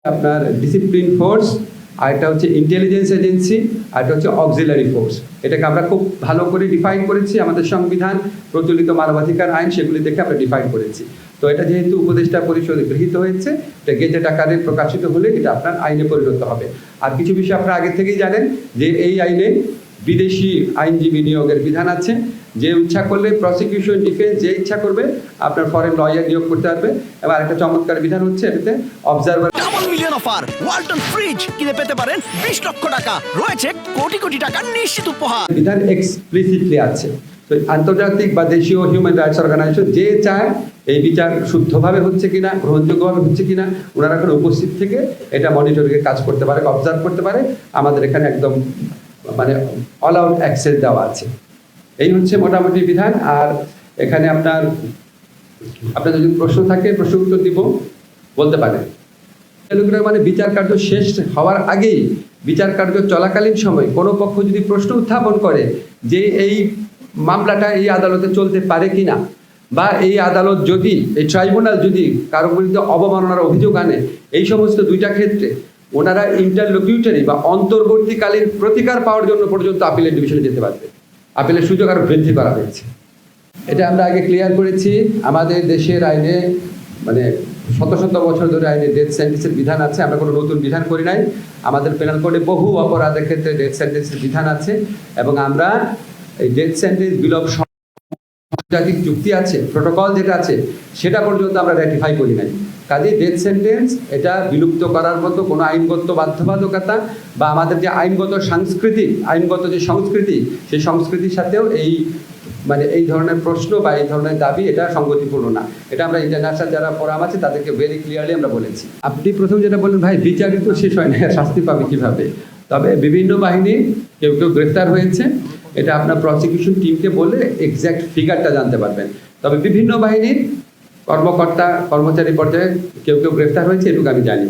আপনার discipline force, আর এটা হচ্ছে ইন্টেলিজেন্স এজেন্সি, আর এটা হচ্ছে অক্সিলারি ফোর্স। এটাকে আমরা খুব ভালো করে ডিফাইন করেছি, আমাদের সংবিধান, প্রচলিত মানবাধিকার আইন, সেগুলি দেখে আমরা ডিফাইন করেছি। তো এটা যেহেতু উপদেষ্টা পরিষদে গৃহীত হয়েছে, এটা গেজেট আকারে প্রকাশিত হলে এটা আপনার আইনে পরিণত হবে। আর কিছু বিষয় আপনারা আগে থেকেই জানেন যে এই আইনে বিদেশি আইনজীবী নিয়োগের বিধান আছে। যে ইচ্ছা করলে প্রসিকিউশন, ডিফেন্স যে ইচ্ছা করবে আপনার ফরেন লয়ার নিয়োগ করতে পারবে। এবার একটা চমৎকার বিধান হচ্ছে এটাতে observer. Double million offer Walton fridge কিনে পেতে পারেন 20 লক্ষ টাকা, রয়েছে কোটি কোটি টাকার নিশ্চিত উপহার। বিধান এক্সপ্লিসিটলি আছে। তো আন্তর্জাতিক বা দেশীয় হিউম্যান রাইটস অর্গানাইজেশন যে চায় এই বিচার শুদ্ধভাবে হচ্ছে কিনা, গ্রহণযোগ্যভাবে হচ্ছে কিনা, ওনারা এখন উপস্থিত থেকে এটা মনিটরিংয়ের কাজ করতে পারে, অবজার্ভ করতে পারে। আমাদের এখানে একদম মানে অল আউট অ্যাক্সেস দেওয়া আছে। এই হচ্ছে মোটামুটি বিধান। আর এখানে আপনার যদি প্রশ্ন থাকে প্রশ্ন উত্তর দিব, বলতে পারেন। মানে বিচার কার্য শেষ হওয়ার আগেই, বিচার কার্য চলাকালীন সময় কোনো পক্ষ যদি প্রশ্ন উত্থাপন করে যে এই মামলাটা এই আদালতে চলতে পারে কিনা, বা এই আদালত যদি, এই ট্রাইব্যুনাল যদি কারো বিরুদ্ধে অবমাননার অভিযোগ আনে, এই সমস্ত দুইটা ক্ষেত্রে ওনারা ইন্টারলোকিউটরি বা অন্তর্বর্তীকালীন প্রতিকার পাওয়ার জন্য পর্যন্ত আপিলের ডিভিশনে যেতে পারবে। আপিলের সুযোগ আরো বৃদ্ধি করা হয়েছে। এটা আমরা আগে ক্লিয়ার করেছি। আমাদের দেশের আইনে মানে শত শত বছর ধরে আইনে ডেথ সেন্টেন্সের বিধান আছে। আমরা কোনো নতুন বিধান করি নাই। আমাদের পেনাল কোডে বহু অপরাধের ক্ষেত্রে ডেথ সেন্টেন্সের বিধান আছে, এবং আমরা এই ডেথ সেন্টেন্স বিল অফ আন্তর্জাতিক চুক্তি আছে, প্রোটোকল যেটা আছে, সেটা পর্যন্ত আমরা র্যাটিফাই করি নাই। কাজেই ডেথ সেন্টেন্স এটা বিলুপ্ত করার মতো কোনো আইনগত বাধ্যবাধকতা বা আমাদের যে আইনগত যে সংস্কৃতি, সেই সংস্কৃতির সাথেও এই ধরনের প্রশ্ন বা এই ধরনের দাবি এটা সঙ্গতিপূর্ণ না। এটা আমরা ইন্টারন্যাশনাল যারা ফোরাম আছে তাদেরকে ভেরি ক্লিয়ারলি আমরা বলেছি। আপনি প্রথম যেটা বললেন, ভাই বিচারই তো শেষ হয় না, শাস্তি পাবে কিভাবে? তবে বিভিন্ন বাহিনী কেউ গ্রেফতার হয়েছে, এটা আপনার প্রসিকিউশন টিমকে বলে এক্স্যাক্ট ফিগারটা জানতে পারবেন। তবে বিভিন্ন বাহিনীর কর্মচারী পর্যায়ে কেউ গ্রেফতার হয়েছে, এটুকু আমি জানি।